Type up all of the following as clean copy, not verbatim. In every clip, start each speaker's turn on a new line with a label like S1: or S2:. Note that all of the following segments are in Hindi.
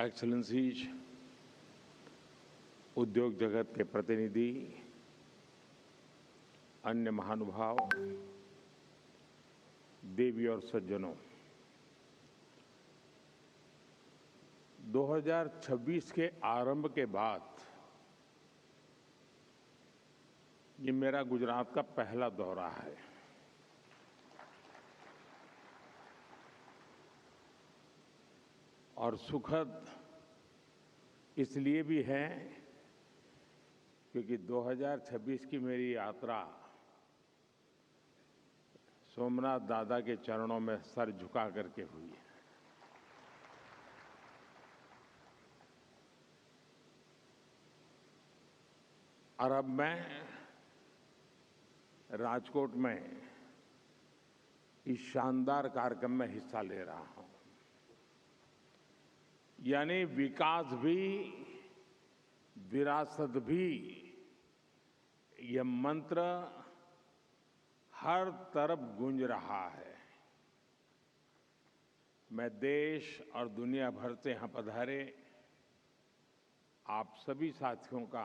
S1: एक्सेलेंसीज, उद्योग जगत के प्रतिनिधि, अन्य महानुभाव, देवी और सज्जनों, 2026 के आरंभ के बाद ये मेरा गुजरात का पहला दौरा है। और सुखद इसलिए भी है क्योंकि 2026 की मेरी यात्रा सोमनाथ दादा के चरणों में सर झुका करके हुई है। और अब मैं राजकोट में इस शानदार कार्यक्रम में हिस्सा ले रहा हूं। यानी विकास भी, विरासत भी, ये मंत्र हर तरफ गूंज रहा है। मैं देश और दुनिया भर से यहां पधारे आप सभी साथियों का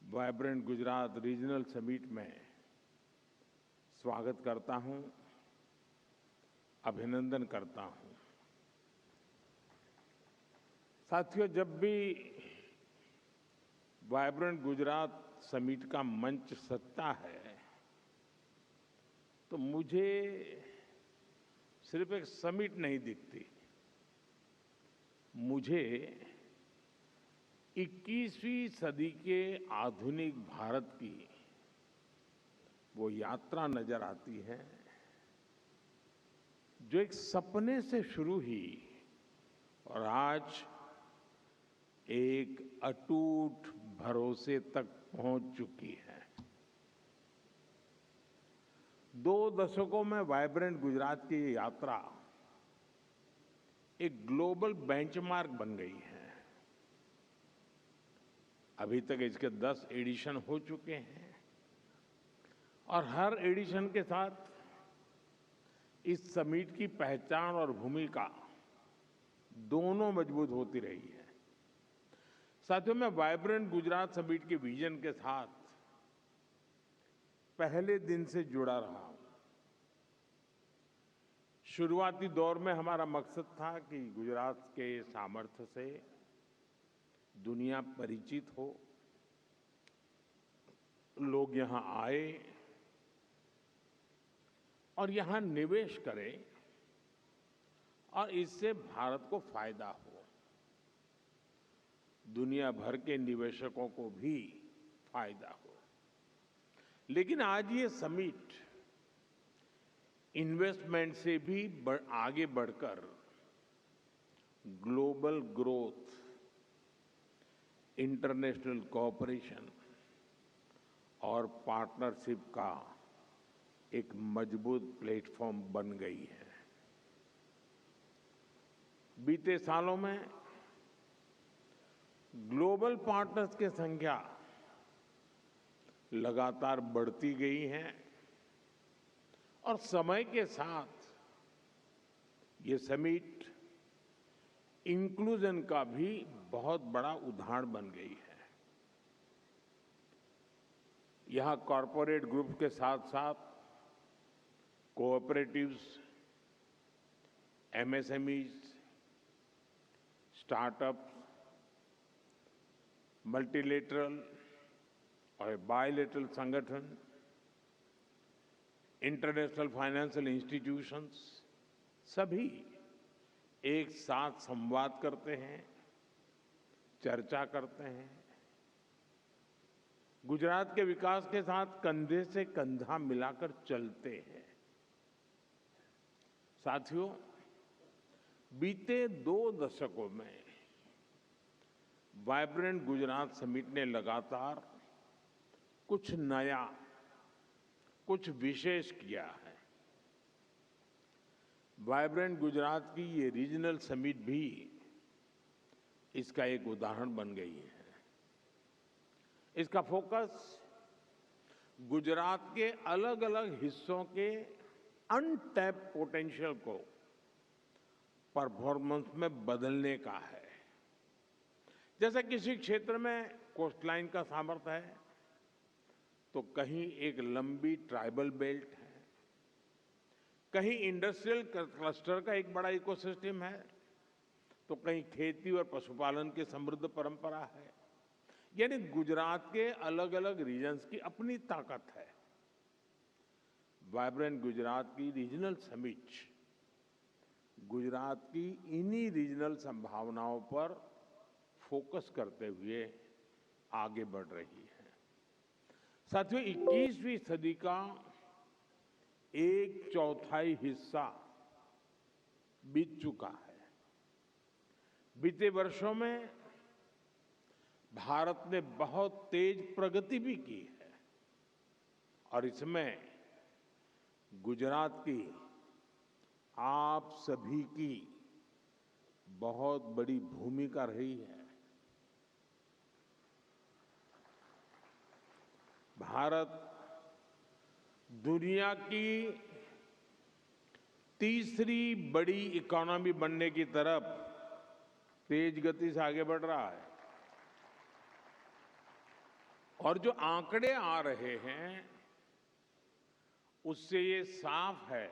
S1: वाइब्रेंट गुजरात रीजनल समिट में स्वागत करता हूं, अभिनंदन करता हूं। साथियों, जब भी वाइब्रेंट गुजरात समिट का मंच सजता है तो मुझे सिर्फ एक समिट नहीं दिखती, मुझे 21वीं सदी के आधुनिक भारत की वो यात्रा नजर आती है जो एक सपने से शुरू हुई और आज एक अटूट भरोसे तक पहुंच चुकी है। 2 दशकों में वाइब्रेंट गुजरात की ये यात्रा एक ग्लोबल बेंचमार्क बन गई है। अभी तक इसके 10 एडिशन हो चुके हैं और हर एडिशन के साथ इस समिट की पहचान और भूमिका दोनों मजबूत होती रही है। साथियों, मैं वाइब्रेंट गुजरात समिट के विजन के साथ पहले दिन से जुड़ा रहा हूं। शुरुआती दौर में हमारा मकसद था कि गुजरात के सामर्थ्य से दुनिया परिचित हो, लोग यहां आए और यहां निवेश करें और इससे भारत को फायदा हो, दुनिया भर के निवेशकों को भी फायदा हो। लेकिन आज ये समिट इन्वेस्टमेंट से भी आगे बढ़कर ग्लोबल ग्रोथ, इंटरनेशनल कोऑपरेशन और पार्टनरशिप का एक मजबूत प्लेटफॉर्म बन गई है। बीते सालों में ग्लोबल पार्टनर्स की संख्या लगातार बढ़ती गई है और समय के साथ ये समिट इंक्लूजन का भी बहुत बड़ा उदाहरण बन गई है। यहां कॉरपोरेट ग्रुप के साथ साथ कोऑपरेटिव्स, एमएसएमईज, स्टार्टअप्स, मल्टीलेटरल और बायलेटरल संगठन, इंटरनेशनल फाइनेंशियल इंस्टीट्यूशंस सभी एक साथ संवाद करते हैं, चर्चा करते हैं, गुजरात के विकास के साथ कंधे से कंधा मिलाकर चलते हैं। साथियों, बीते 2 दशकों में वाइब्रेंट गुजरात समिट ने लगातार कुछ नया, कुछ विशेष किया है। वाइब्रेंट गुजरात की ये रीजनल समिट भी इसका एक उदाहरण बन गई है। इसका फोकस गुजरात के अलग अलग हिस्सों के अनटैप्ड पोटेंशियल को परफॉर्मेंस में बदलने का है। जैसे किसी क्षेत्र में कोस्टलाइन का सामर्थ्य है, तो कहीं एक लंबी ट्राइबल बेल्ट है, कहीं इंडस्ट्रियल क्लस्टर का एक बड़ा इकोसिस्टम है, तो कहीं खेती और पशुपालन की समृद्ध परंपरा है। यानी गुजरात के अलग अलग रीजन्स की अपनी ताकत है। वाइब्रेंट गुजरात की रीजनल समिट गुजरात की इन्हीं रीजनल संभावनाओं पर फोकस करते हुए आगे बढ़ रही है। साथियों, 21वीं सदी का एक चौथाई हिस्सा बीत चुका है। बीते वर्षों में भारत ने बहुत तेज प्रगति भी की है और इसमें गुजरात की आप सभी की बहुत बड़ी भूमिका रही है। भारत दुनिया की तीसरी बड़ी इकोनॉमी बनने की तरफ तेज गति से आगे बढ़ रहा है और जो आंकड़े आ रहे हैं उससे ये साफ है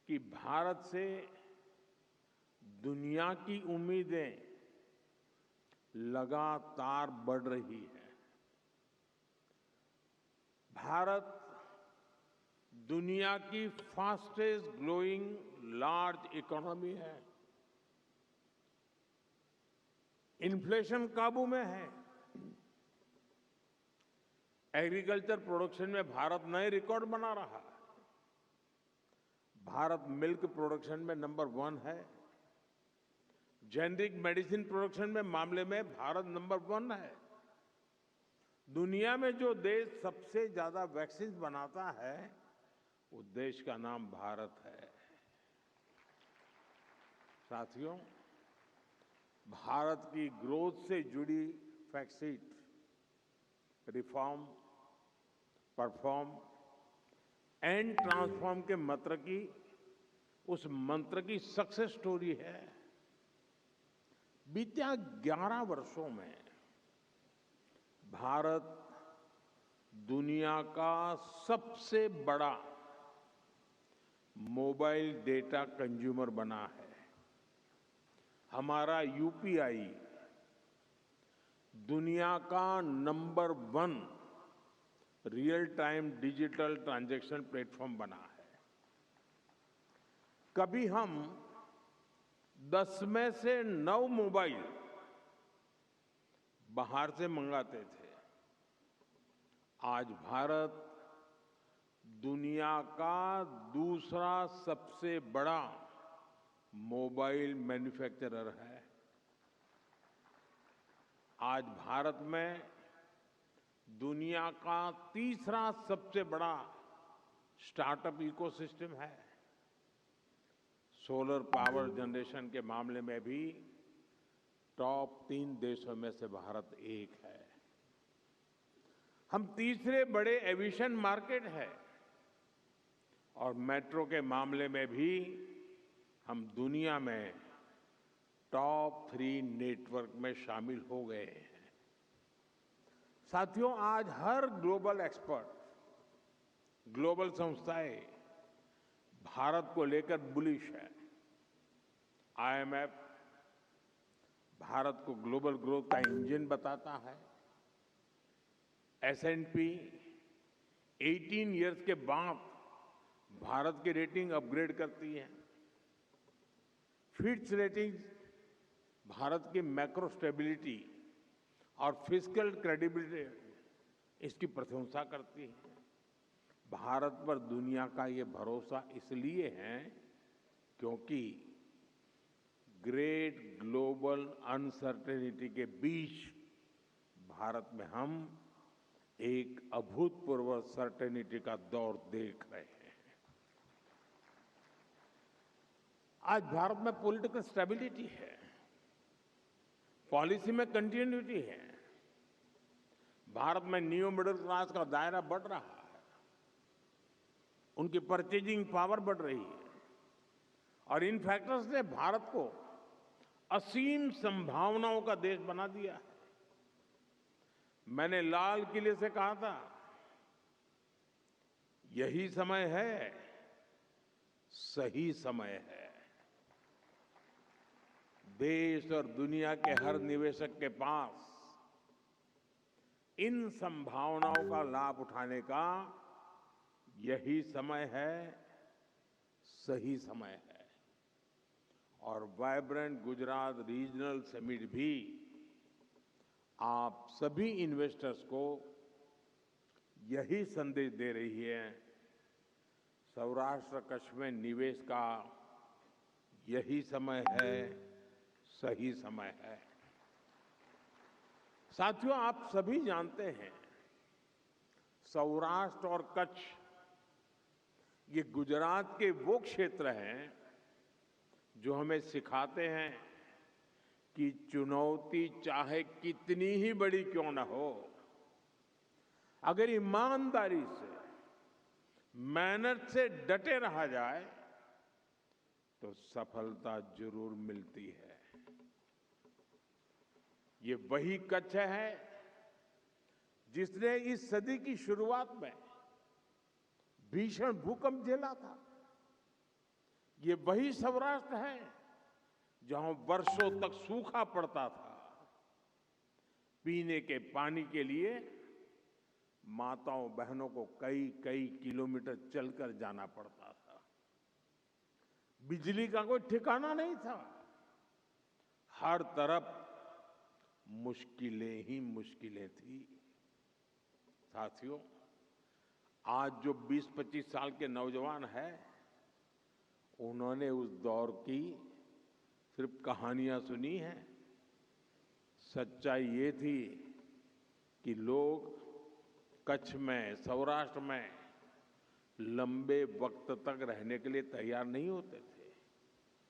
S1: कि भारत से दुनिया की उम्मीदें लगातार बढ़ रही है। भारत दुनिया की फास्टेस्ट ग्रोइंग लार्ज इकोनॉमी है। इन्फ्लेशन काबू में है। एग्रीकल्चर प्रोडक्शन में भारत नए रिकॉर्ड बना रहा है। भारत मिल्क प्रोडक्शन में नंबर 1 है। जेनेरिक मेडिसिन प्रोडक्शन में मामले में भारत नंबर 1 है। दुनिया में जो देश सबसे ज्यादा वैक्सीन बनाता है वो देश का नाम भारत है। साथियों, भारत की ग्रोथ से जुड़ी fact reform, perform and transform के उस मंत्र की सक्सेस स्टोरी है। बीते 11 वर्षों में भारत दुनिया का सबसे बड़ा मोबाइल डेटा कंज्यूमर बना है। हमारा यूपीआई दुनिया का number 1 real time digital transaction platform बना है। कभी हम 10 में से 9 मोबाइल बाहर से मंगाते थे। आज भारत दुनिया का दूसरा सबसे बड़ा मोबाइल मैन्युफैक्चरर है। आज भारत में दुनिया का तीसरा सबसे बड़ा स्टार्टअप इकोसिस्टम है। सोलर पावर जनरेशन के मामले में भी टॉप 3 देशों में से भारत एक है। हम तीसरे बड़े एविएशन मार्केट है और मेट्रो के मामले में भी हम दुनिया में टॉप 3 नेटवर्क में शामिल हो गए हैं। साथियों, आज हर ग्लोबल एक्सपर्ट, ग्लोबल संस्थाएं भारत को लेकर बुलिश है। आईएमएफ भारत को ग्लोबल ग्रोथ का इंजन बताता है। एसएनपी 18 इयर्स के बाद भारत की रेटिंग अपग्रेड करती है। फिच रेटिंग भारत की मैक्रो स्टेबिलिटी और फिस्कल क्रेडिबिलिटी इसकी प्रशंसा करती है। भारत पर दुनिया का ये भरोसा इसलिए है क्योंकि ग्रेट ग्लोबल अनसर्टेनिटी के बीच भारत में हम एक अभूतपूर्व सर्टेनिटी का दौर देख रहे हैं। आज भारत में पॉलिटिकल स्टेबिलिटी है, पॉलिसी में कंटिन्यूटी है। भारत में न्यू मिडिल क्लास का दायरा बढ़ रहा है, उनकी परचेजिंग पावर बढ़ रही है और इन फैक्टर्स ने भारत को असीम संभावनाओं का देश बना दिया है। मैंने लाल किले से कहा था, यही समय है, सही समय है। देश और दुनिया के हर निवेशक के पास इन संभावनाओं का लाभ उठाने का यही समय है, सही समय है। और वाइब्रेंट गुजरात रीजनल समिट भी आप सभी इन्वेस्टर्स को यही संदेश दे रही है। सौराष्ट्र कच्छ में निवेश का यही समय है, सही समय है। साथियों, आप सभी जानते हैं, सौराष्ट्र और कच्छ ये गुजरात के वो क्षेत्र हैं जो हमें सिखाते हैं कि चुनौती चाहे कितनी ही बड़ी क्यों न हो, अगर ईमानदारी से, मेहनत से डटे रहा जाए तो सफलता जरूर मिलती है। ये वही कच्छ है जिसने इस सदी की शुरुआत में भीषण भूकंप झेला था। ये वही सौराष्ट्र है जहां वर्षों तक सूखा पड़ता था। पीने के पानी के लिए माताओं बहनों को कई कई किलोमीटर चलकर जाना पड़ता था। बिजली का कोई ठिकाना नहीं था। हर तरफ मुश्किलें ही मुश्किलें थी। साथियों, आज जो 20-25 साल के नौजवान हैं, उन्होंने उस दौर की सिर्फ कहानियां सुनी हैं। सच्चाई ये थी कि लोग कच्छ में, सौराष्ट्र में लंबे वक्त तक रहने के लिए तैयार नहीं होते थे।